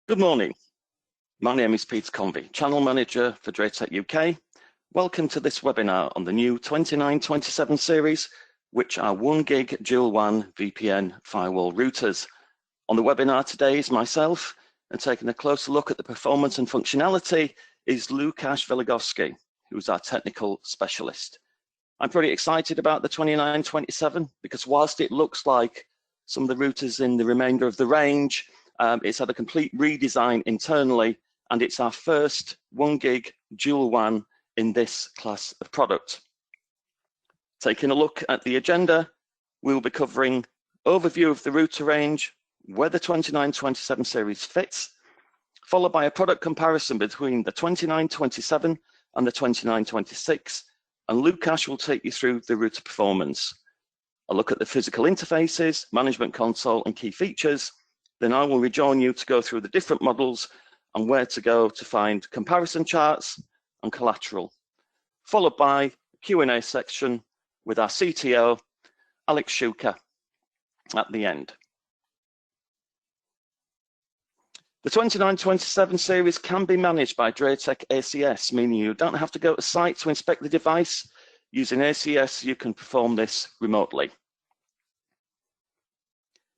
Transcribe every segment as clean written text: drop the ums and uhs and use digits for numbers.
Good morning. My name is Peter Convey, Channel Manager for Dratec UK. Welcome to this webinar on the new 2927 series, which are 1 gig dual-WAN VPN firewall routers. On the webinar today is myself, and taking a closer look at the performance and functionality is Łukasz Wielogowski, who's our technical specialist. I'm pretty excited about the 2927 because whilst it looks like some of the routers in the remainder of the range, it's had a complete redesign internally, and it's our first 1 gig dual WAN in this class of product. Taking a look at the agenda, we'll be covering overview of the router range, where the 2927 series fits, followed by a product comparison between the 2927 and the 2926, and Łukasz will take you through the router performance. A look at the physical interfaces, management console, and key features. Then I will rejoin you to go through the different models and where to go to find comparison charts and collateral, followed by a Q&A section with our CTO, Alex Shuka, at the end. The 2927 series can be managed by Dratec ACS, meaning you don't have to go to site to inspect the device. Using ACS, you can perform this remotely.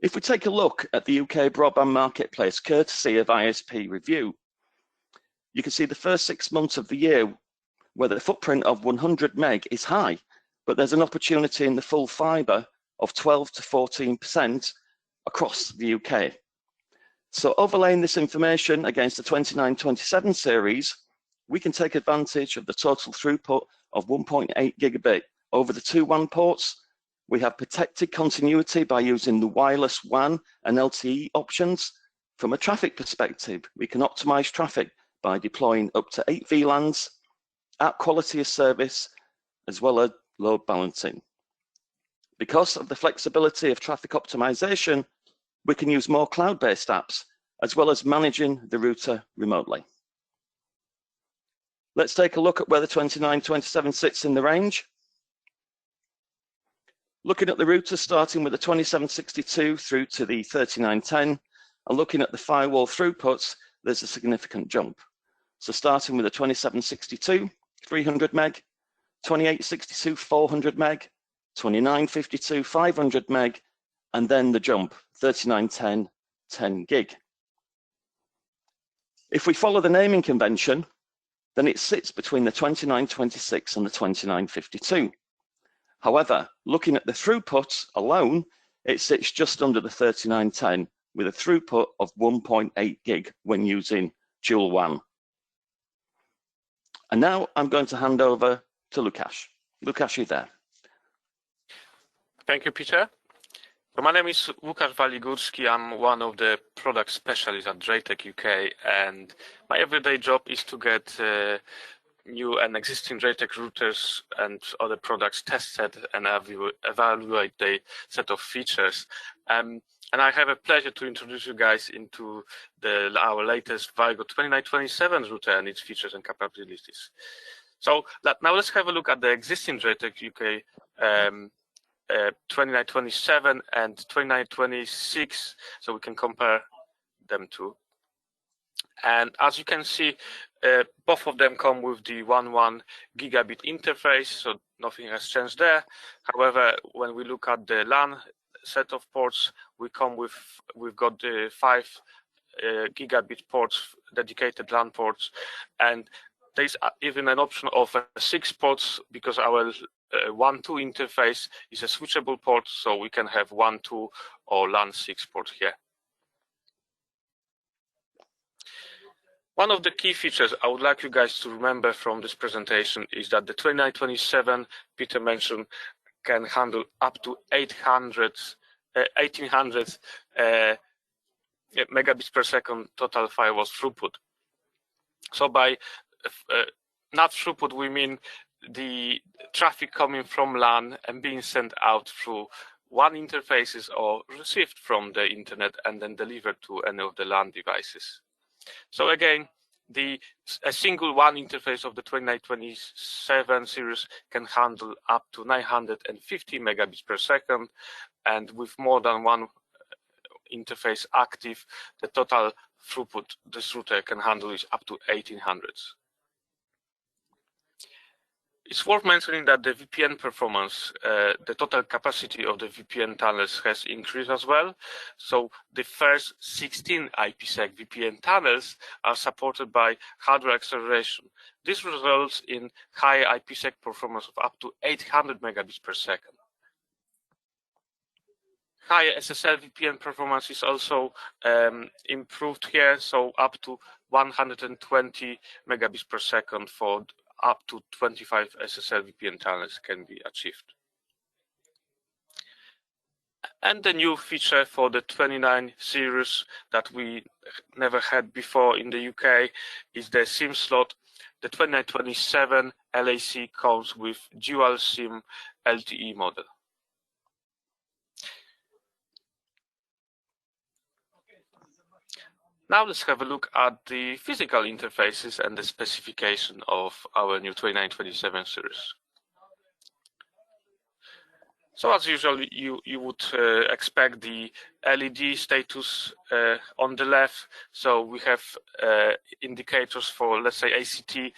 If we take a look at the UK broadband marketplace, courtesy of ISP Review, you can see the first 6 months of the year where the footprint of 100 meg is high, but there's an opportunity in the full fibre of 12 to 14% across the UK. So overlaying this information against the 2927 series, we can take advantage of the total throughput of 1.8 gigabit over the 2 WAN ports. We have protected continuity by using the wireless WAN and LTE options. From a traffic perspective, we can optimize traffic by deploying up to 8 VLANs, app quality of service, as well as load balancing. Because of the flexibility of traffic optimization, we can use more cloud-based apps, as well as managing the router remotely. Let's take a look at where the 2927 sits in the range. Looking at the router, starting with the 2762 through to the 3910, and looking at the firewall throughputs, there's a significant jump. So starting with the 2762, 300 meg, 2862, 400 meg, 2952, 500 meg, and then the jump, 3910, 10 gig. If we follow the naming convention, then it sits between the 2926 and the 2952. However, looking at the throughput alone, it sits just under the 3910 with a throughput of 1.8 gig when using dual WAN. And now I'm going to hand over to Łukasz. Łukasz, you there? Thank you, Peter. So my name is Łukasz Waligórski. I'm one of the product specialists at Dratec UK, and my everyday job is to get new and existing Dratec routers and other products tested and evaluate the set of features. And I have a pleasure to introduce you guys into our latest Vigor 2927 router and its features and capabilities. So now let's have a look at the existing Dratec UK 2927 and 2926, so we can compare them two. And as you can see, both of them come with the 1 gigabit interface, so nothing has changed there. However, when we look at the LAN set of ports, we've got the 5 gigabit ports, dedicated LAN ports, and there's even an option of 6 ports because our 1-2 interface is a switchable port, so we can have 1-2 or LAN 6 port here. One of the key features I would like you guys to remember from this presentation is that the 2927, Peter mentioned, can handle up to 1800 megabits per second total firewall throughput. So by not throughput, we mean the traffic coming from LAN and being sent out through WAN interfaces or received from the internet and then delivered to any of the LAN devices. So again, a single WAN interface of the 2927 series can handle up to 950 megabits per second, and with more than one interface active, the total throughput this router can handle is up to 1800. It's worth mentioning that the VPN performance, the total capacity of the VPN tunnels has increased as well. So the first 16 IPsec VPN tunnels are supported by hardware acceleration. This results in higher IPsec performance of up to 800 megabits per second. Higher SSL VPN performance is also improved here, so up to 120 megabits per second for up to 25 SSL VPN tunnels can be achieved. And the new feature for the 29 series that we never had before in the UK is the SIM slot. The 2927 LAC comes with dual SIM LTE model. Now let's have a look at the physical interfaces and the specification of our new 2927 series. So as usual, you would expect the LED status on the left. So we have indicators for, let's say, ACT.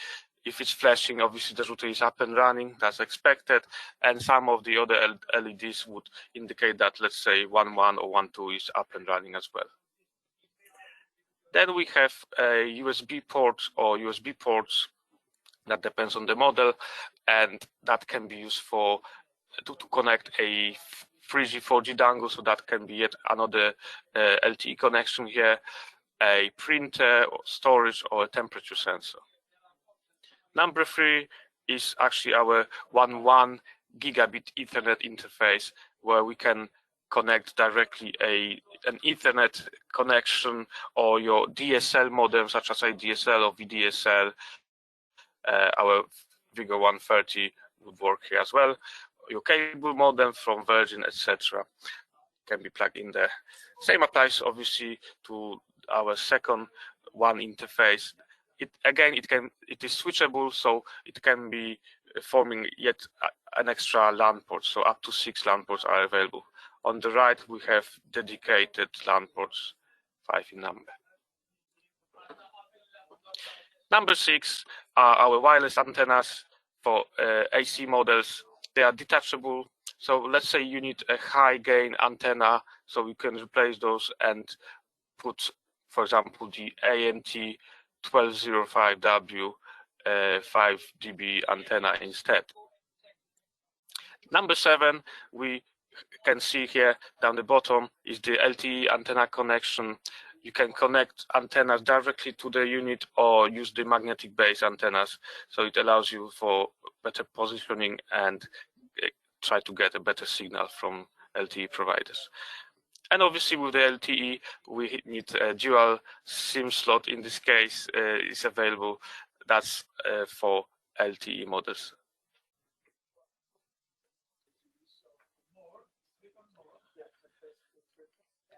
If it's flashing, obviously the router is up and running, that's expected. And some of the other LEDs would indicate that, let's say, 1.1 or 1.2 is up and running as well. Then we have a USB port or USB ports, that depends on the model, and that can be used for to connect a 3G, 4G dongle, so that can be yet another LTE connection here, a printer, or storage, or a temperature sensor. Number 3 is actually our 1.1 gigabit Ethernet interface, where we can connect directly an Ethernet connection or your DSL modem, such as ADSL or VDSL. Our Vigor 130 would work here as well. Your cable modem from Virgin, etc., can be plugged in there. Same applies obviously to our second WAN interface. It is switchable, so it can be forming yet an extra LAN port. So up to 6 LAN ports are available. On the right, we have dedicated LAN ports, 5 in number. Number 6 are our wireless antennas for AC models. They are detachable. So let's say you need a high gain antenna, so we can replace those and put, for example, the ANT 1205W 5 dB antenna instead. Number 7, we can see here down the bottom, is the LTE antenna connection. You can connect antennas directly to the unit or use the magnetic base antennas. So it allows you for better positioning and try to get a better signal from LTE providers. And obviously with the LTE, we need a dual SIM slot. In this case, is available. That's for LTE models.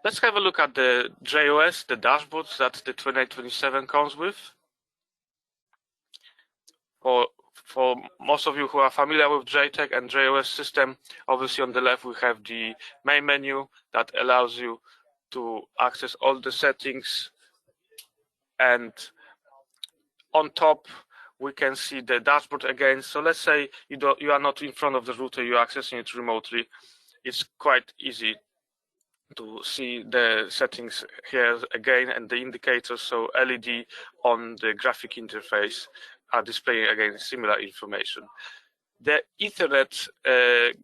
Let's have a look at the JOS, the dashboards that the 2927 comes with. For most of you who are familiar with JTAG and JOS system, obviously on the left we have the main menu that allows you to access all the settings, and on top we can see the dashboard again. So let's say you are not in front of the router, you're accessing it remotely. It's quite easy to see the settings here again and the indicators. So LED on the graphic interface are displaying again similar information. The Ethernet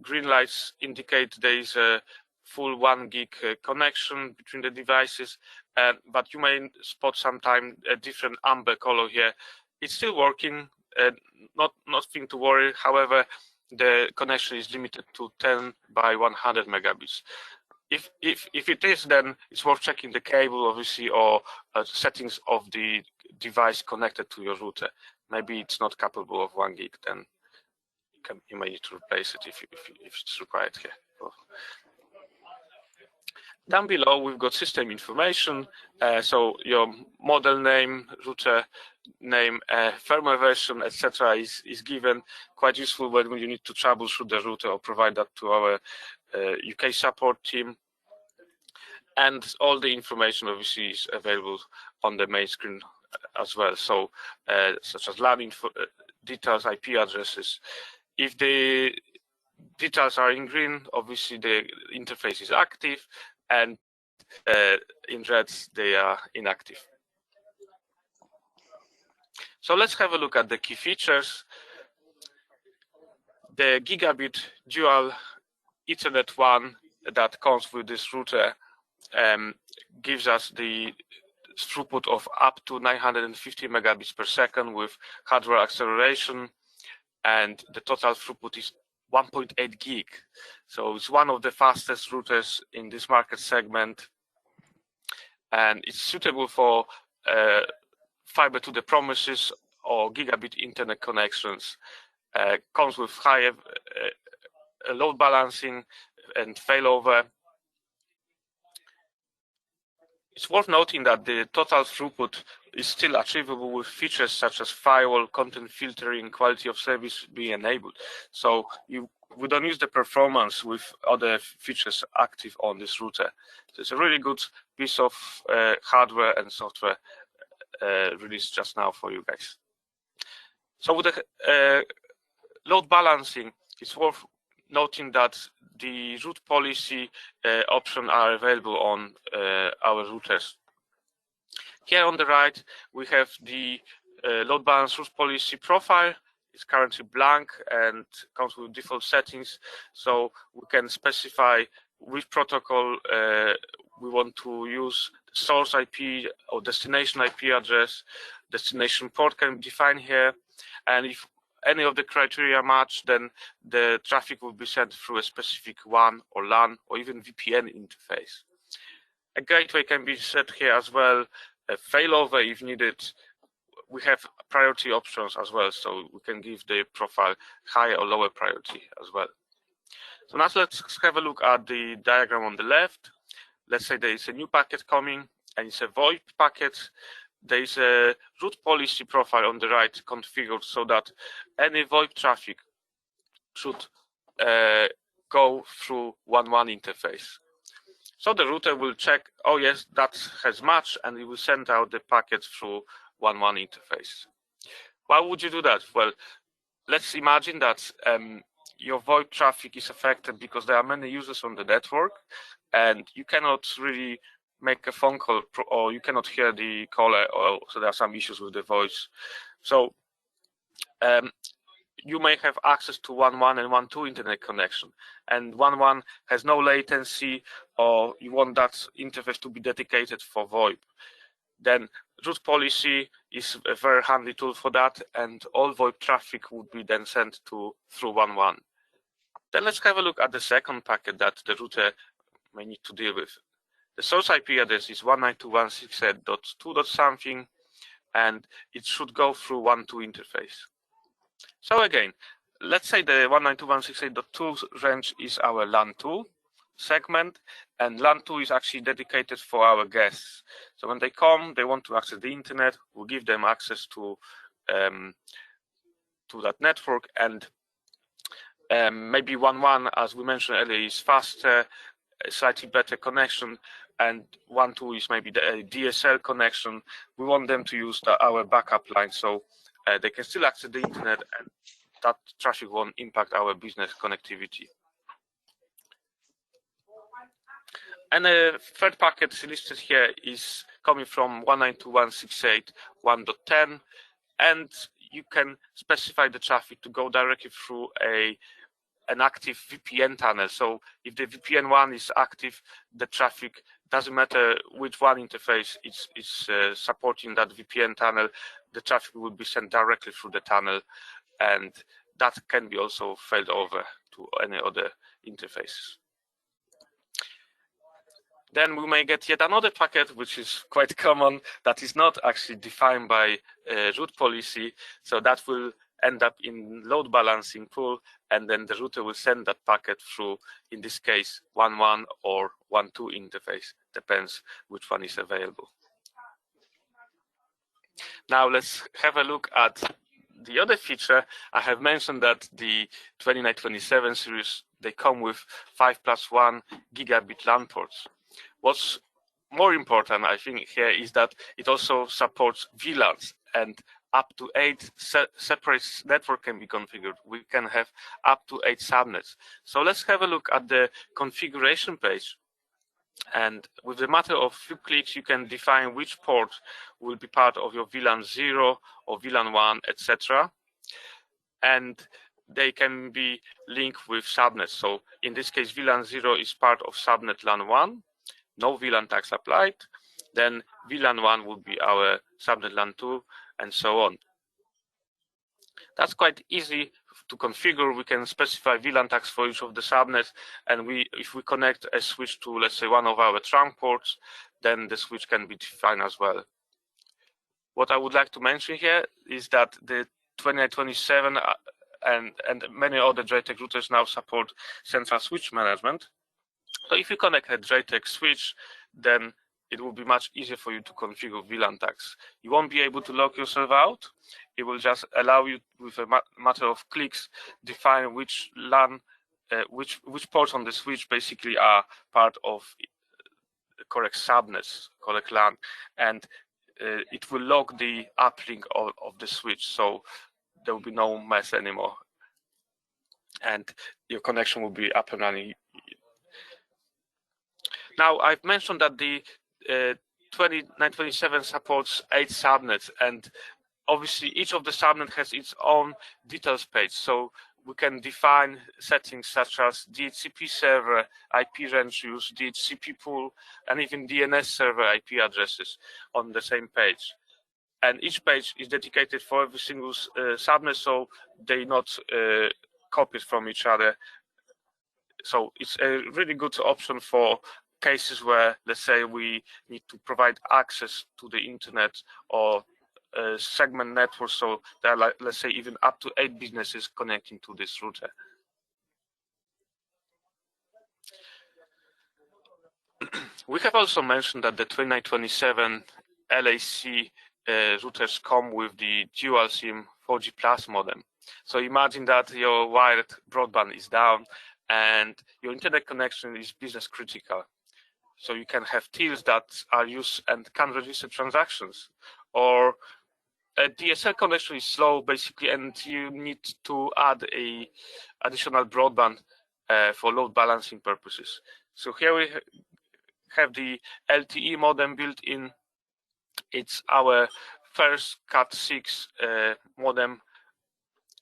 green lights indicate there is a full 1 gig connection between the devices, but you may spot sometime a different amber color here. It's still working, nothing to worry. However, the connection is limited to 10 by 100 megabits. If it is, then it's worth checking the cable, obviously, or settings of the device connected to your router. Maybe it's not capable of 1 gig, then you may need to replace it if it's required here. Down below, we've got system information. So your model name, router name, firmware version, etc. is given. Quite useful when you need to troubleshoot the router or provide that to our UK support team. And all the information obviously is available on the main screen as well. So such as LAN info, details, IP addresses. If the details are in green, obviously the interface is active, and in red they are inactive. So let's have a look at the key features. The gigabit dual Ethernet WAN that comes with this router gives us the throughput of up to 950 megabits per second with hardware acceleration, and the total throughput is 1.8 gig. So it's one of the fastest routers in this market segment, and it's suitable for fiber to the premises or gigabit internet connections. Comes with high load balancing and failover. It's worth noting that the total throughput is still achievable with features such as firewall, content filtering, quality of service being enabled. So we don't use the performance with other features active on this router. So it's a really good piece of hardware and software released just now for you guys. So with the load balancing, it's worth noting that the route policy option are available on our routers. Here on the right, we have the load balance route policy profile. It's currently blank and comes with default settings. So we can specify which protocol we want to use. Source IP or destination IP address, destination port can be defined here. And if any of the criteria match, then the traffic will be sent through a specific WAN or LAN or even VPN interface. A gateway can be set here as well, a failover if needed. We have priority options as well, so we can give the profile higher or lower priority as well. So now let's have a look at the diagram on the left. Let's say there is a new packet coming and it's a VoIP packet. There is a route policy profile on the right configured so that any VoIP traffic should go through 1.1 interface. So the router will check, oh yes, that has matched, and it will send out the packet through 1.1 interface. Why would you do that? Well, let's imagine that your VoIP traffic is affected because there are many users on the network, and you cannot really make a phone call, or you cannot hear the caller, or so there are some issues with the voice. So you may have access to 1.1 and 1.2 internet connection, and 1.1 has no latency, or you want that interface to be dedicated for VoIP. Then route policy is a very handy tool for that, and all VoIP traffic would be then sent through 1.1. Then let's have a look at the second packet that the router may need to deal with. The source IP address is 192.168.2. something, and it should go through 1.2 interface. So again, let's say the 192.168.2 range is our LAN 2 segment, and LAN 2 is actually dedicated for our guests. So when they come, they want to access the internet, we'll give them access to that network, and maybe 1.1, as we mentioned earlier, is faster, slightly better connection, and 1.2 is maybe the DSL connection. We want them to use our backup line, so they can still access the internet, and that traffic won't impact our business connectivity. And the third packet listed here is coming from 192.168.1.10, and you can specify the traffic to go directly through an active VPN tunnel. So if the VPN one is active, the traffic doesn't matter which one interface is supporting that VPN tunnel, the traffic will be sent directly through the tunnel, and that can be also failed over to any other interfaces. Then we may get yet another packet, which is quite common, that is not actually defined by route policy. So that will end up in load balancing pool, and then the router will send that packet through, in this case, 1.1 or 1.2 interface, depends which one is available. Now let's have a look at the other feature. I have mentioned that the 2927 series, they come with 5+1 gigabit LAN ports. What's more important, I think, here is that it also supports VLANs, and up to 8 separate network can be configured. We can have up to 8 subnets. So let's have a look at the configuration page. And with the matter of few clicks, you can define which port will be part of your VLAN 0 or VLAN 1, etc. And they can be linked with subnets. So in this case, VLAN 0 is part of subnet LAN 1, no VLAN tags applied. Then VLAN 1 would be our subnet LAN 2, and so on. That's quite easy to configure. We can specify VLAN tags for each of the subnets, and if we connect a switch to, let's say, one of our trunk ports, then the switch can be defined as well. What I would like to mention here is that the 2927 and many other JTAG routers now support central switch management. So if you connect a JTAG switch, then it will be much easier for you to configure VLAN tags. You won't be able to lock yourself out. It will just allow you, with a matter of clicks, define which LAN, which ports on the switch basically are part of the correct subnets, correct LAN, and it will lock the uplink of the switch, so there will be no mess anymore, and your connection will be up and running. Now, I've mentioned that the 2927 supports 8 subnets, and obviously each of the subnet has its own details page, so we can define settings such as DHCP server, IP range use, DHCP pool, and even DNS server IP addresses on the same page. And each page is dedicated for every single subnet, so they're not copied from each other. So it's a really good option for cases where, let's say, we need to provide access to the internet or segment network, so there are, like, let's say, even up to 8 businesses connecting to this router. We have also mentioned that the 2927 LAC routers come with the dual SIM 4G plus modem. So imagine that your wired broadband is down and your internet connection is business critical. So you can have tills that are used and can register transactions, or a DSL connection is slow basically, and you need to add a additional broadband for load balancing purposes. So here we have the LTE modem built in. It's our first Cat6 modem,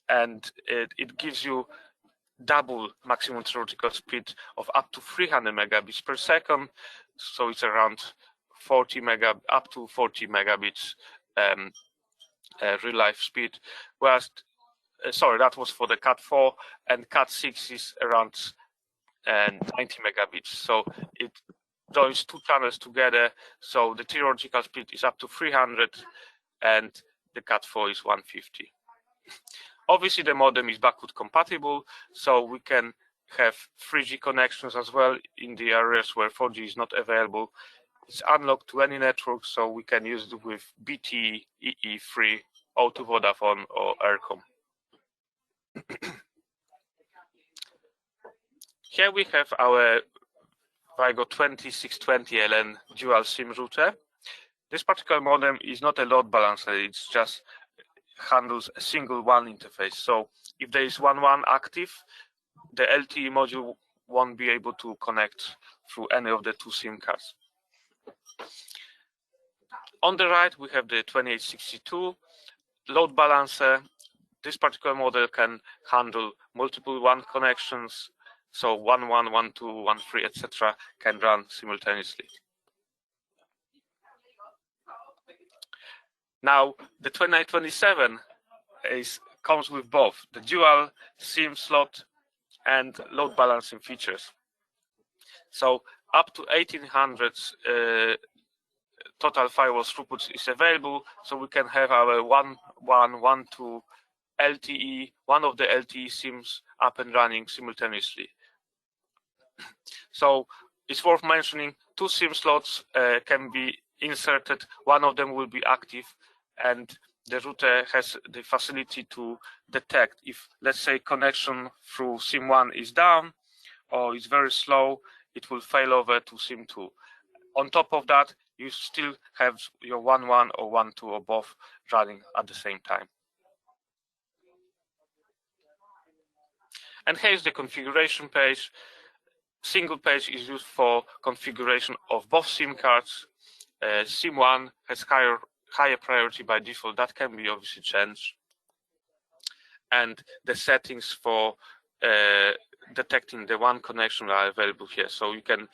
and it gives you double maximum theoretical speed of up to 300 megabits per second. So it's around 40 up to 40 megabits real life speed. Whereas, sorry, that was for the Cat4, and Cat6 is around 90 megabits. So it joins 2 channels together. So the theoretical speed is up to 300, and the Cat4 is 150. Obviously, the modem is backward compatible, so we can have 3G connections as well in the areas where 4G is not available. It's unlocked to any network, so we can use it with BT, EE, Free, O2 Vodafone, or Aircom. Here we have our Vigor 20620LN dual SIM router. This particular modem is not a load balancer, it's just handles a single WAN interface. So if there is one WAN active, the LTE module won't be able to connect through any of the 2 SIM cards. On the right, we have the 2862 load balancer. This particular model can handle multiple WAN connections, so 1 1, 1 2, 1 3, etc. can run simultaneously. Now, the 2927 comes with both the dual SIM slot and load balancing features. So up to 1800 total firewall throughput is available, so we can have our 1 1, 1 2 LTE, one of the LTE SIMs up and running simultaneously. So it's worth mentioning 2 SIM slots can be inserted, one of them will be active, and the router has the facility to detect if, let's say, connection through SIM 1 is down or is very slow, it will fail over to SIM 2. on top of that, you still have your 1.1 or 1.2 or both running at the same time. And here's the configuration page. Single page is used for configuration of both SIM cards. SIM 1 has higher priority by default. That can be obviously changed. And the settings for detecting the WAN connection are available here. So you can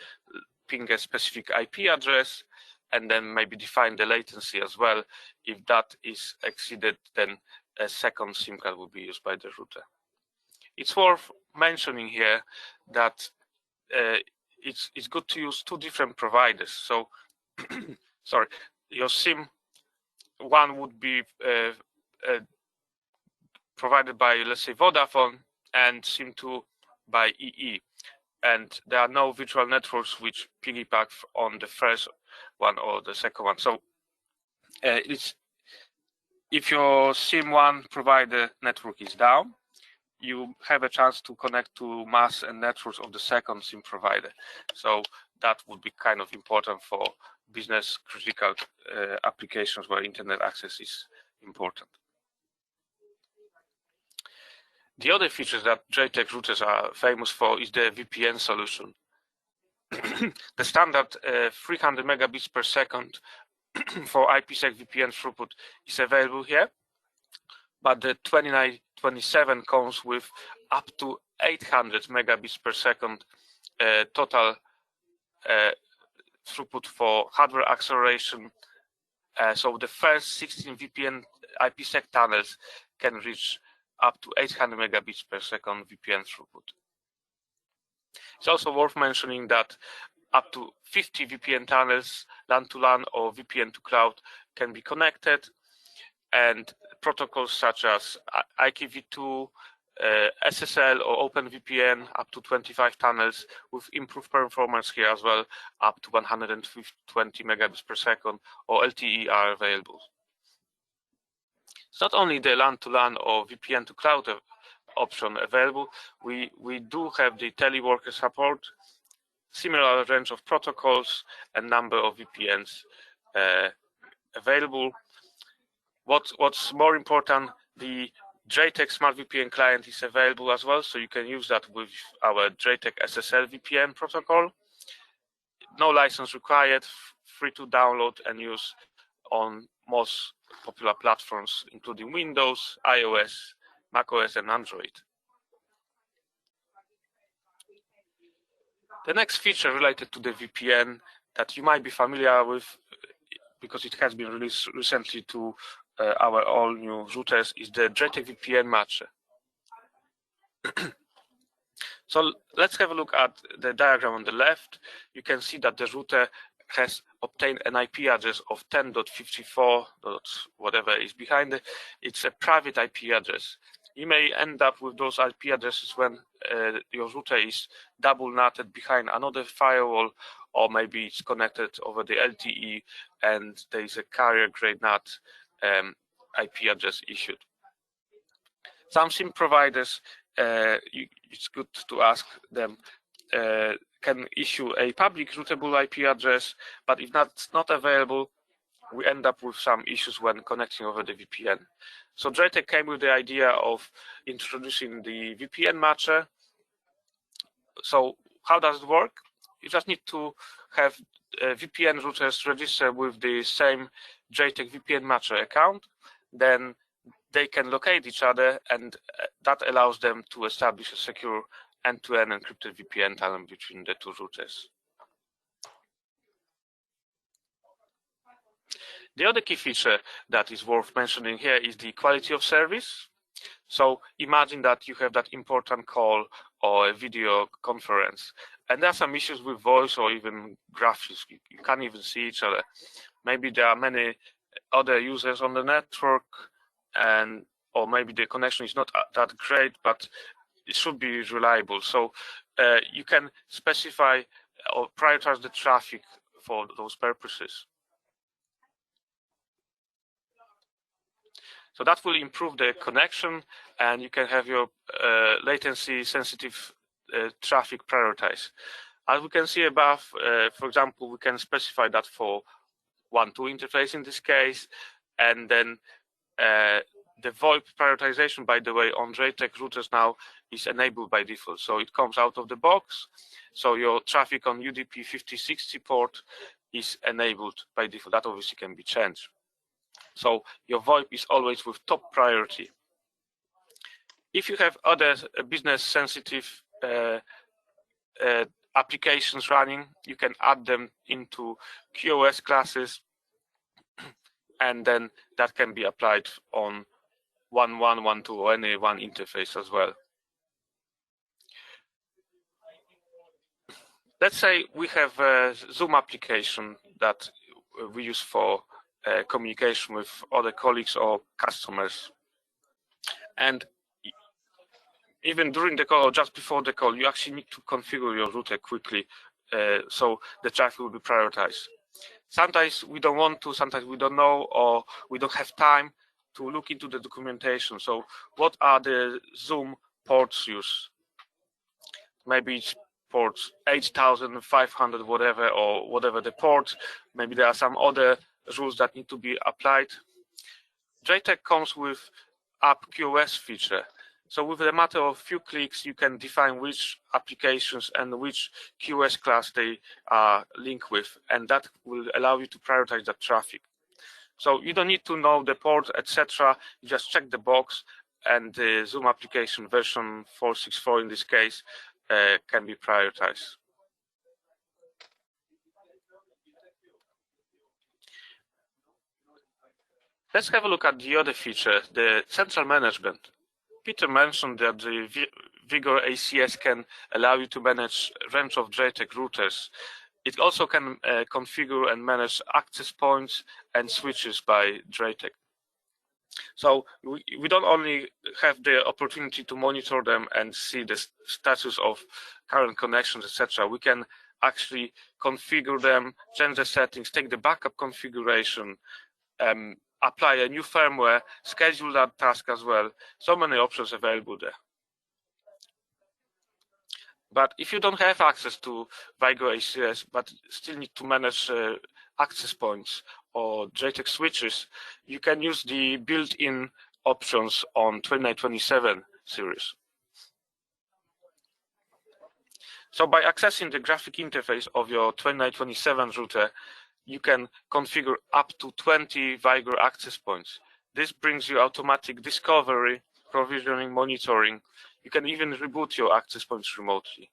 ping a specific IP address and then maybe define the latency as well. If that is exceeded, then a second SIM card will be used by the router. It's worth mentioning here that it's good to use two different providers. So, sorry, your SIM 1 would be provided by, let's say, Vodafone, and SIM 2 by EE. And there are no virtual networks which piggyback on the first one or the second one. So if your SIM 1 provider network is down, you have a chance to connect to mass and networks of the second SIM provider. So that would be kind of important for business critical applications where internet access is important. The other features that JTAG routers are famous for is the VPN solution. The standard 300 megabits per second for IPsec VPN throughput is available here, but the 2927 comes with up to 800 megabits per second total throughput for hardware acceleration. So the first 16 VPN IPsec tunnels can reach up to 800 megabits per second VPN throughput. It's also worth mentioning that up to 50 VPN tunnels, LAN to LAN or VPN to cloud, can be connected, and protocols such as IKV2, SSL or OpenVPN up to 25 tunnels with improved performance here as well, up to 120 megabits per second, or LTE are available. It's not only the LAN to LAN or VPN to cloud option available, we do have the teleworker support, similar range of protocols and number of VPNs available. What's more important, the JTAG Smart VPN client is available as well, so you can use that with our JTAG SSL VPN protocol. No license required, free to download and use on most popular platforms, including Windows, iOS, macOS, and Android. The next feature related to the VPN that you might be familiar with, because it has been released recently to our all new routers, is the JTAG VPN matcher. So let's have a look at the diagram on the left. You can see that the router has obtained an IP address of 10.54. Whatever is behind it. It's a private IP address. You may end up with those IP addresses when your router is double NATed behind another firewall, or maybe it's connected over the LTE and there is a carrier grade NAT IP address issued. Some SIM providers, it's good to ask them, can issue a public routable IP address, but if that's not available, we end up with some issues when connecting over the VPN. So JTAG came with the idea of introducing the VPN matcher. So how does it work? You just need to have VPN routers register with the same JTAG VPN matcher account. Then they can locate each other, and that allows them to establish a secure end-to-end encrypted VPN tunnel between the two routers. The other key feature that is worth mentioning here is the quality of service. So imagine that you have that important call or a video conference, and there are some issues with voice or even graphics. You can't even see each other. Maybe there are many other users on the network, or maybe the connection is not that great, but it should be reliable. So you can specify or prioritize the traffic for those purposes. So that will improve the connection, and you can have your latency sensitive traffic prioritized. As we can see above, for example, we can specify that for 1-2 interface in this case, and then the VoIP prioritization, by the way, on JTAG routers now is enabled by default. So it comes out of the box. So your traffic on UDP 5060 port is enabled by default. That obviously can be changed. So your VoIP is always with top priority. If you have other business sensitive applications running, you can add them into QoS classes, and then that can be applied on 1.1, 1.2, or any one interface as well. Let's say we have a Zoom application that we use for communication with other colleagues or customers. And even during the call or just before the call, you actually need to configure your router quickly so the traffic will be prioritized. Sometimes we don't want to, sometimes we don't know, or we don't have time to look into the documentation. So what are the Zoom ports used? Maybe it's ports 8500, whatever, or whatever the port. Maybe there are some other rules that need to be applied. JTAG comes with app QoS feature. So with a matter of few clicks, you can define which applications and which QoS class they are linked with, and that will allow you to prioritize that traffic. So you don't need to know the port, etc. You just check the box, and the Zoom application version 4.6.4 in this case can be prioritized. Let's have a look at the other feature, the central management. Peter mentioned that the Vigor ACS can allow you to manage a range of JTAG routers. It also can configure and manage access points and switches by JTAG. So we don't only have the opportunity to monitor them and see the status of current connections, etc. We can actually configure them, change the settings, take the backup configuration, apply a new firmware, schedule that task as well. So many options available there. But if you don't have access to Vigor ACS, but still need to manage access points or JTAG switches, you can use the built-in options on 2927 series. So by accessing the graphic interface of your 2927 router, you can configure up to 20 Vigor access points. This brings you automatic discovery, provisioning, monitoring. You can even reboot your access points remotely.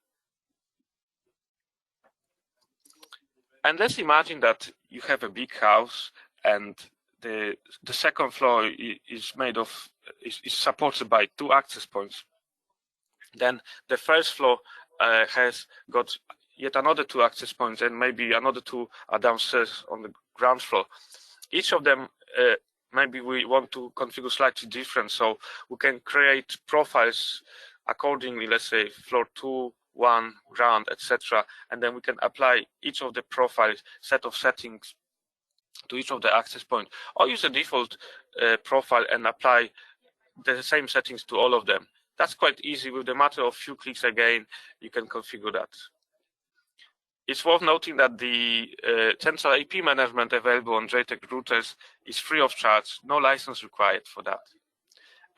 And let's imagine that you have a big house and the second floor is made of is supported by 2 access points. Then the first floor has got yet another 2 access points, and maybe another 2 are downstairs on the ground floor. Each of them maybe we want to configure slightly different, so we can create profiles accordingly. Let's say floor 2, 1, ground, etc. And then we can apply each of the profiles set of settings to each of the access points, or use a default profile and apply the same settings to all of them. That's quite easy. With a matter of few clicks again, you can configure that. It's worth noting that the central IP management available on JTAG routers is free of charge, no license required for that.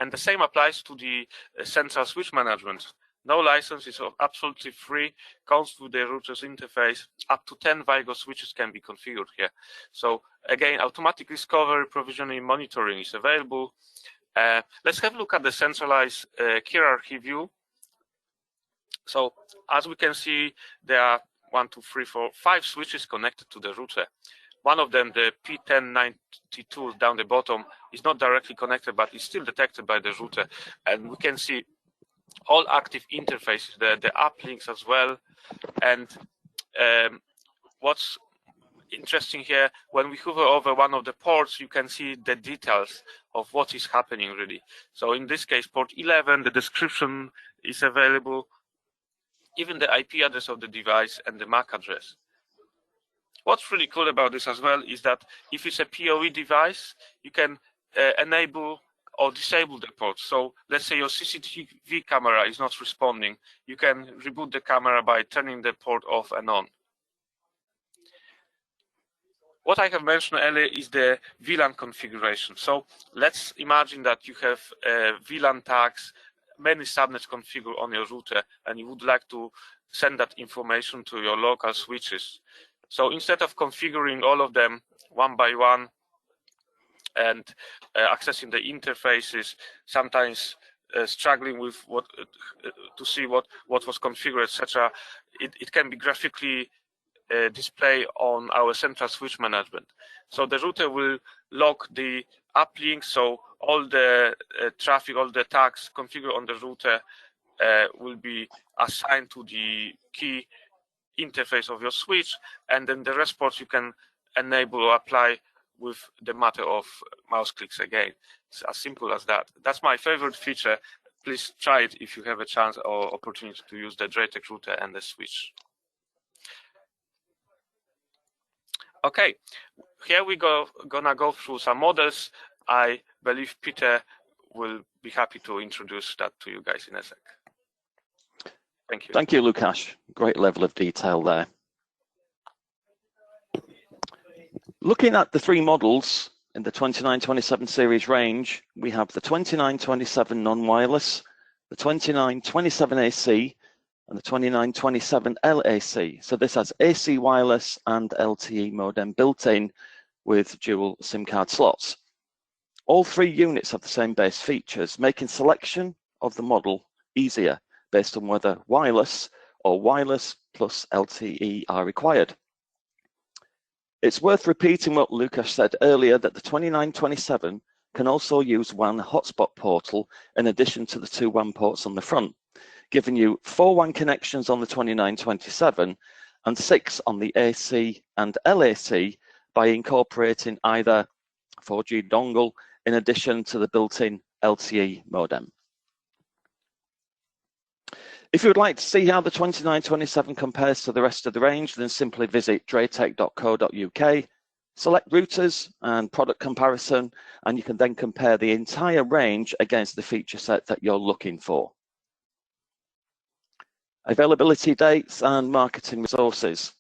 And the same applies to the central switch management. No license, is absolutely free, comes with the router's interface. Up to 10 Vigor switches can be configured here. So again, automatic discovery, provisioning, monitoring is available. Let's have a look at the centralized hierarchy view. So as we can see, there are 1, 2, 3, 4, 5 switches connected to the router. One of them, the P1092 down the bottom, is not directly connected, but is still detected by the router. And we can see all active interfaces, the uplinks as well. And what's interesting here, when we hover over one of the ports, you can see the details of what is happening really. So in this case, port 11, the description is available, even the IP address of the device and the MAC address. What's really cool about this as well is that if it's a PoE device, you can enable or disable the port. So let's say your CCTV camera is not responding. You can reboot the camera by turning the port off and on. What I have mentioned earlier is the VLAN configuration. So let's imagine that you have VLAN tags, many subnets configured on your router, and you would like to send that information to your local switches. So instead of configuring all of them one by one and accessing the interfaces, sometimes struggling with what to see what was configured, etc., it can be graphically display on our central switch management. So the router will log the uplink, so all the traffic, all the tags configured on the router will be assigned to the key interface of your switch, and then the rest ports you can enable or apply with the matter of mouse clicks again. It's as simple as that. That's my favorite feature. Please try it if you have a chance or opportunity to use the DRATEC router and the switch. Okay, here we gonna go through some models. I believe Peter will be happy to introduce that to you guys in a sec. Thank you. Thank you, Lukasz. Great level of detail there. Looking at the three models in the 2927 series range, we have the 2927 non-wireless, the 2927 AC, and the 2927 LAC. So this has AC wireless and LTE modem built in with dual SIM card slots. All three units have the same base features, making selection of the model easier based on whether wireless or wireless plus LTE are required. It's worth repeating what Lukasz said earlier, that the 2927 can also use WAN hotspot portal in addition to the two WAN ports on the front, giving you 4 WAN connections on the 2927 and 6 on the AC and LAC by incorporating either 4G dongle in addition to the built-in LTE modem. If you would like to see how the 2927 compares to the rest of the range, then simply visit dratec.co.uk, select routers and product comparison, and you can then compare the entire range against the feature set that you're looking for. Availability dates and marketing resources.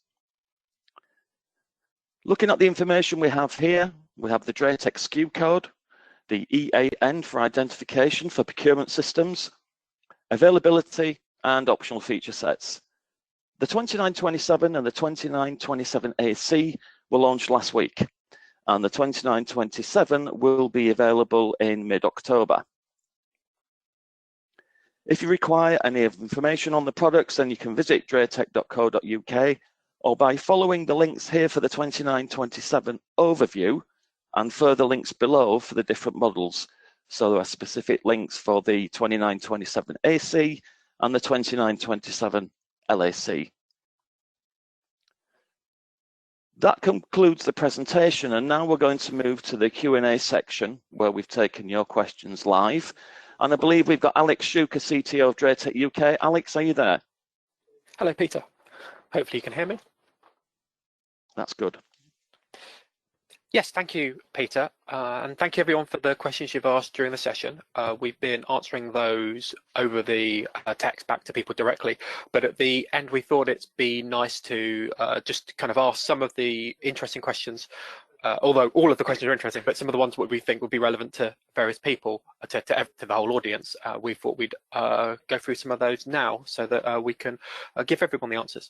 Looking at the information we have here, we have the DRATEC SKU code, the EAN for identification for procurement systems, availability, and optional feature sets. The 2927 and the 2927 AC were launched last week, and the 2927 will be available in mid-October. If you require any information on the products, then you can visit dratec.co.uk or by following the links here for the 2927 overview and further links below for the different models. So there are specific links for the 2927 AC and the 2927 LAC. That concludes the presentation, and now we're going to move to the Q&A section where we've taken your questions live. And I believe we've got Alex Shuka, CTO of DRATEC UK. Alex, are you there? Hello, Peter. Hopefully you can hear me. That's good. Yes, thank you, Peter. And thank you everyone for the questions you've asked during the session. We've been answering those over the text back to people directly, but at the end we thought it'd be nice to just kind of ask some of the interesting questions, although all of the questions are interesting, but some of the ones that we think would be relevant to various people, to the whole audience. We thought we'd go through some of those now so that we can give everyone the answers.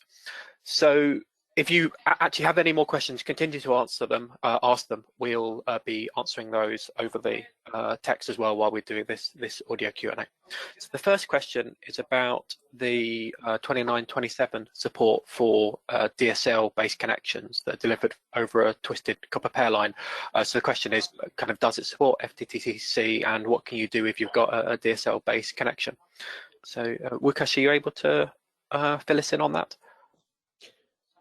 So if you actually have any more questions, continue to answer them, ask them. We'll be answering those over the text as well while we're doing this audio Q&A. So the first question is about the 2927 support for DSL-based connections that are delivered over a twisted copper pair line. So the question is, kind of, does it support FTTC, and what can you do if you've got a DSL-based connection? So Lukasz, are you able to fill us in on that?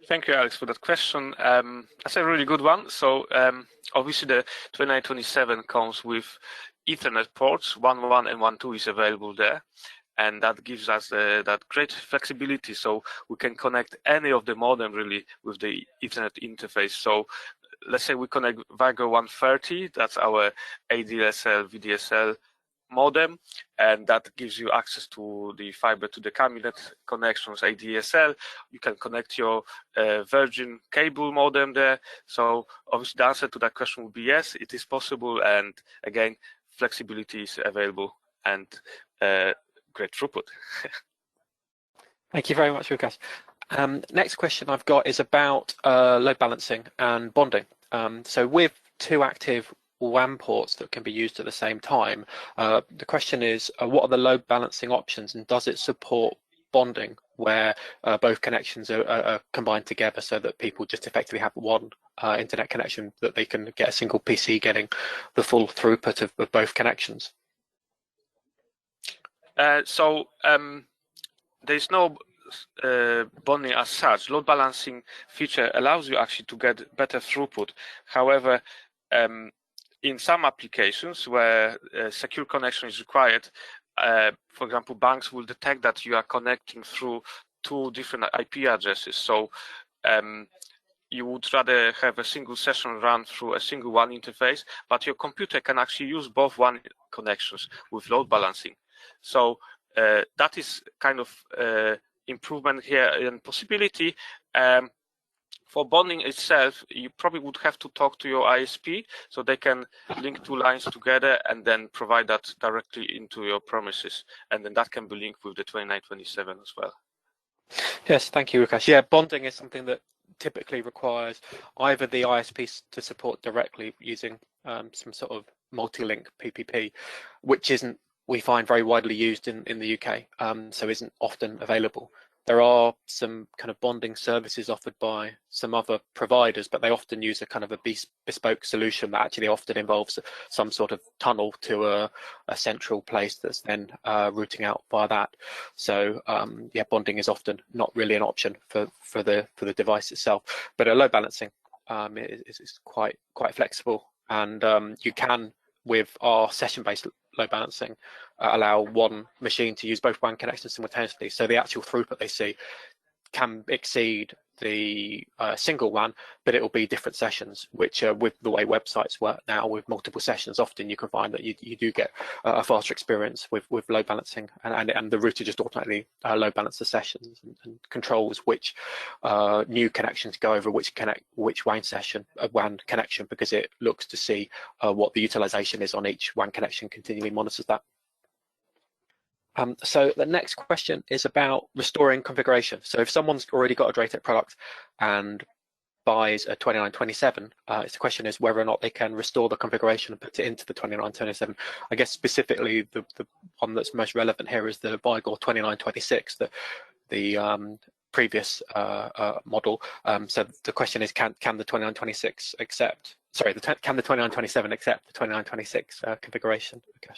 Thank you, Alex, for that question. That's a really good one. So obviously the 2927 comes with Ethernet ports. 1.1 and 1.2 is available there, and that gives us that great flexibility. So we can connect any of the modem really with the Ethernet interface. So let's say we connect Vigor 130, that's our ADSL, VDSL modem, and that gives you access to the fiber to the cabinet connections, ADSL. You can connect your Virgin cable modem there. So obviously the answer to that question would be yes, it is possible, and again, flexibility is available and great throughput. Thank you very much, Łukasz. Next question I've got is about load balancing and bonding. So with two active WAN ports that can be used at the same time, the question is, what are the load balancing options, and does it support bonding where both connections are combined together so that people just effectively have one internet connection, that they can get a single PC getting the full throughput of both connections? So there's no bonding as such. Load balancing feature allows you actually to get better throughput. However, in some applications where secure connection is required, for example, banks will detect that you are connecting through two different IP addresses. So you would rather have a single session run through a single WAN interface, but your computer can actually use both WAN connections with load balancing. So that is kind of improvement here and possibility. For bonding itself, you probably would have to talk to your ISP so they can link two lines together and then provide that directly into your premises. And then that can be linked with the 2927 as well. Yes, thank you, Łukasz. Yeah, bonding is something that typically requires either the ISP to support directly using some sort of multi-link PPP, which isn't, we find, very widely used in the UK, so isn't often available. There are some kind of bonding services offered by some other providers, but they often use a kind of a bespoke solution that actually often involves some sort of tunnel to a central place that's then routing out via that. So yeah, bonding is often not really an option for the device itself. But a load balancing is quite flexible, and you can, with our session-based load balancing, allow one machine to use both WAN connections simultaneously. So the actual throughput they see can exceed the single WAN, but it will be different sessions, which with the way websites work now with multiple sessions, often you can find that you do get a faster experience with load balancing, and the router just automatically load balance the sessions and controls which new connections go over which WAN connection, because it looks to see what the utilization is on each WAN connection, continually monitors that. So the next question is about restoring configuration. So if someone's already got a Draytech product and buys a 2927, the question is whether or not they can restore the configuration and put it into the 2927. I guess specifically the one that's most relevant here is the Vigor 2926, the previous model. So the question is, can the 2926 accept? Sorry, can the 2927 accept the 2926 configuration? Okay.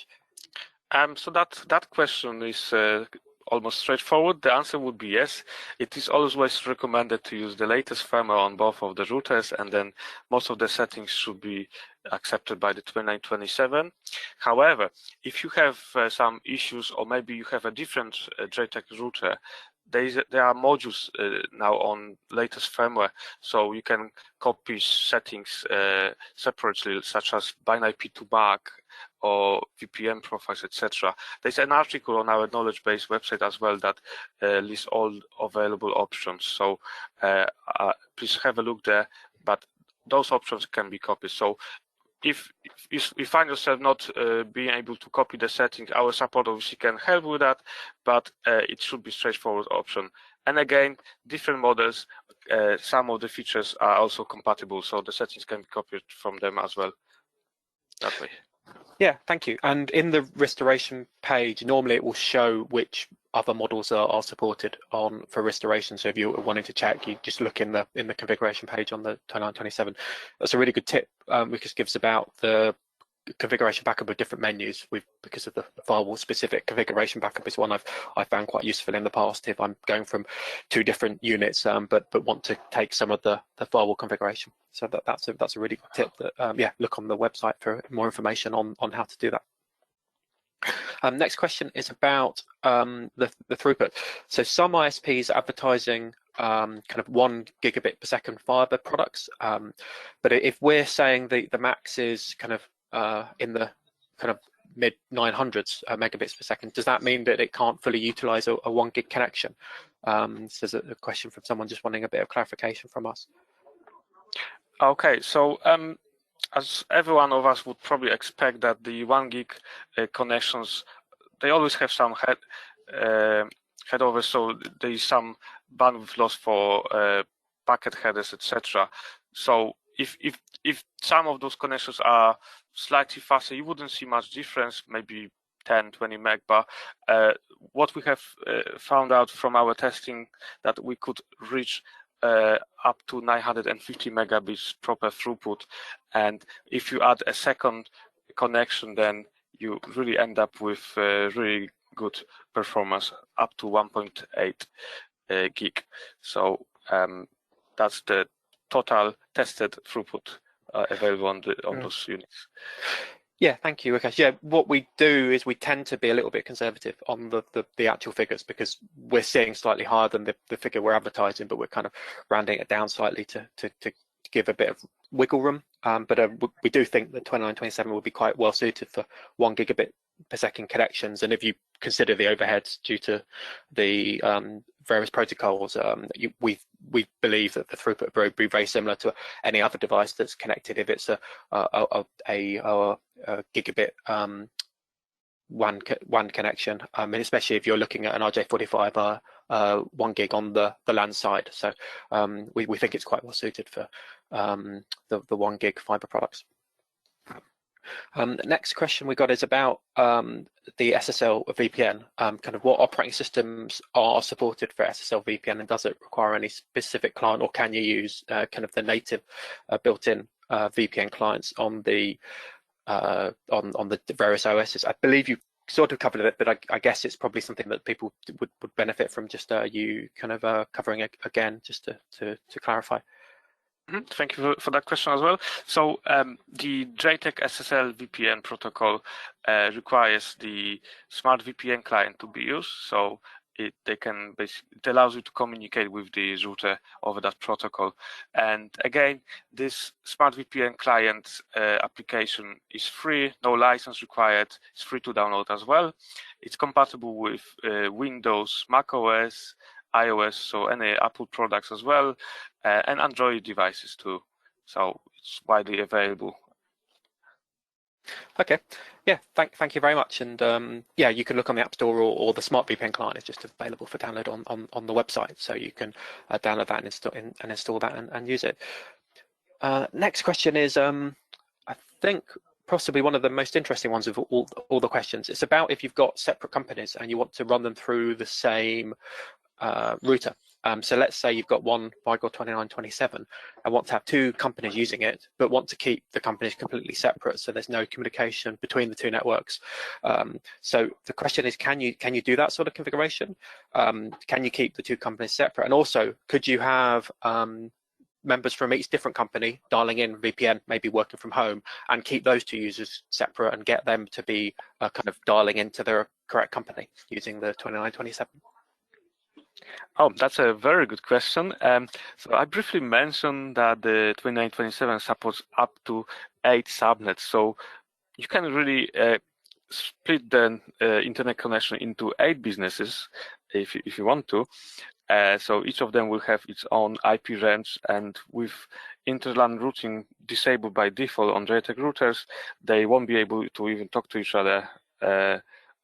So that question is almost straightforward. The answer would be yes. It is always recommended to use the latest firmware on both of the routers, and then most of the settings should be accepted by the 2927. However, if you have some issues, or maybe you have a different Draytech router, there are modules now on latest firmware, so you can copy settings separately, such as bind IP to MAC or VPN profiles, etc. There's an article on our knowledge base website as well that lists all available options. So please have a look there. But those options can be copied. So if you find yourself not being able to copy the settings, our support obviously can help with that, but it should be straightforward option. And again, different models, some of the features are also compatible, so the settings can be copied from them as well that way. Yeah, thank you. And in the restoration page, normally it will show which other models are supported for restoration. So if you're wanting to check, you just look in the configuration page on the 2927. That's a really good tip, because it gives about the configuration backup of different menus because of the firewall specific configuration backup is one I found quite useful in the past if I'm going from two different units, but want to take some of the firewall configuration. So that's a really good tip. That yeah, look on the website for more information on how to do that. Next question is about the throughput. So some ISPs are advertising kind of 1 gigabit per second fiber products. But if we're saying the max is kind of in the kind of mid 900s megabits per second, does that mean that it can't fully utilize a 1 gig connection? So there's a question from someone just wanting a bit of clarification from us. Okay, so as every one of us would probably expect that the 1 gig connections, they always have some headover, so there is some bandwidth loss for packet headers, etc. So if some of those connections are slightly faster, you wouldn't see much difference, maybe 10-20 meg. But what we have found out from our testing, that we could reach up to 950 megabits proper throughput, and if you add a second connection, then you really end up with really good performance, up to 1.8 gig. So that's the total tested throughput available on those units. Yeah, thank you. Okay, yeah, what we do is we tend to be a little bit conservative on the actual figures, because we're seeing slightly higher than the figure we're advertising, but we're kind of rounding it down slightly to give a bit of wiggle room. But we do think that 2927 would be quite well suited for 1 gigabit per second connections. And if you consider the overheads due to the various protocols, we believe that the throughput will be very similar to any other device that's connected if it's a gigabit WAN connection, and especially if you're looking at an RJ45 1 gig on the LAN side. So we think it's quite well suited for the 1 gig fiber products. Next question we got is about the SSL VPN. Kind of what operating systems are supported for SSL VPN, and does it require any specific client, or can you use kind of the native built-in VPN clients on the various OSs? I believe you sort of covered it, but I guess it's probably something that people would benefit from just you kind of covering it again, just to clarify. Thank you for that question as well. So the JTAG SSL VPN protocol requires the smart VPN client to be used. So it allows you to communicate with the router over that protocol. And again, this smart VPN client application is free, no license required. It's free to download as well. It's compatible with Windows, Mac OS, iOS, so any Apple products as well, and Android devices too. So it's widely available. Okay, yeah, thank you very much. And yeah, you can look on the App Store, or the Smart VPN client is just available for download on the website, so you can download that and install that and use it. Next question is, I think possibly one of the most interesting ones of all the questions. It's about if you've got separate companies and you want to run them through the same router. So let's say you've got one Vigor 2927 and want to have 2 companies using it, but want to keep the companies completely separate, so there's no communication between the 2 networks. So the question is, can you do that sort of configuration? Can you keep the 2 companies separate? And also, could you have members from each different company dialing in VPN, maybe working from home, and keep those 2 users separate and get them to be kind of dialing into their correct company using the 2927? Oh, that's a very good question. So I briefly mentioned that the 2927 supports up to 8 subnets. So you can really split the internet connection into 8 businesses if you want to. So each of them will have its own IP range, and with interLAN routing disabled by default on JTAG routers, they won't be able to even talk to each other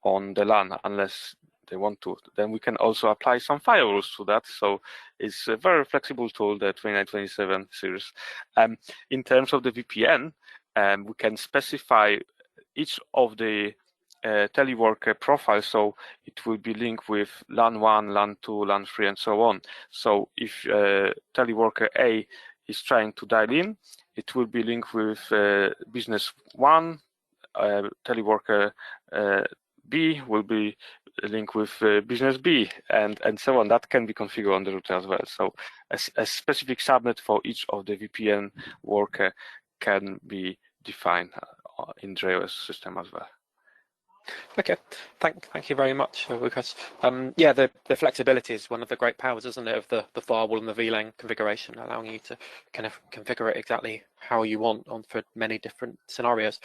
on the LAN unless they want to. Then we can also apply some firewalls to that. So it's a very flexible tool, the 2927 series. In terms of the VPN, we can specify each of the teleworker profiles, so it will be linked with LAN 1, LAN 2, LAN 3, and so on. So if teleworker A is trying to dial in, it will be linked with business 1, teleworker B will be linked with business B, and so on. That can be configured on the router as well. So a specific subnet for each of the VPN worker can be defined in JOS system as well. Okay, thank you very much, Lucas. Yeah, the flexibility is one of the great powers, isn't it, of the firewall and the VLAN configuration, allowing you to kind of configure it exactly how you want for many different scenarios.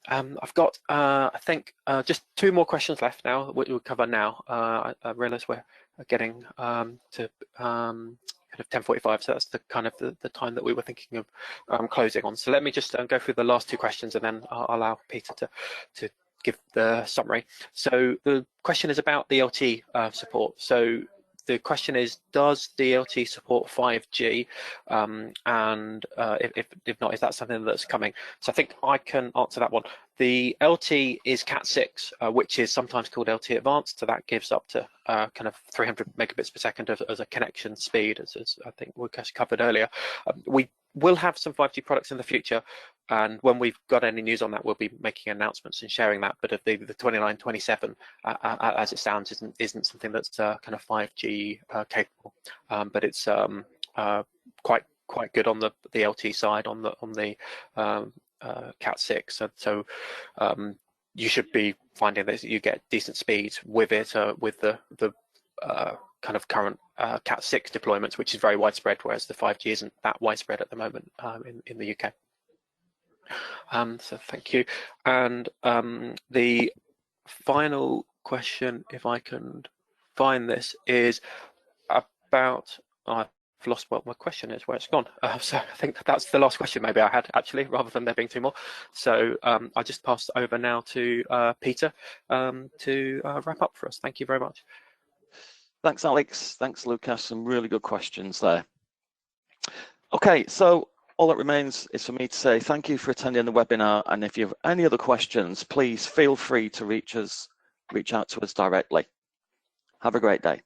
I've got, I think, just 2 more questions left now, which we'll cover now. I realise we're getting to kind of 10:45, so that's the kind of the time that we were thinking of closing on. So let me just go through the last 2 questions, and then I'll allow Peter to give the summary. So the question is about DLT support. So the question is, does DLT support 5G? And if not, is that something that's coming? So I think I can answer that one. The LT is Cat6, which is sometimes called LT Advanced. So that gives up to kind of 300 megabits per second as a connection speed, as I think Lucas covered earlier. We will have some 5G products in the future, and when we've got any news on that, we'll be making announcements and sharing that. But the 2927, as it sounds, isn't something that's kind of 5G capable, but it's quite good on the LT side, on the Cat6. So you should be finding that you get decent speeds with it, with the kind of current Cat6 deployments, which is very widespread, whereas the 5G isn't that widespread at the moment in the UK. So thank you. And the final question, if I can find this, is about, I've lost what my question is, where it's gone. So I think that's the last question maybe I had, actually, rather than there being 2 more. So I just pass over now to Peter to wrap up for us. Thank you very much. Thanks, Alex. Thanks, Lucas. Some really good questions there. Okay, so all that remains is for me to say thank you for attending the webinar. And if you have any other questions, please feel free to reach out to us directly. Have a great day.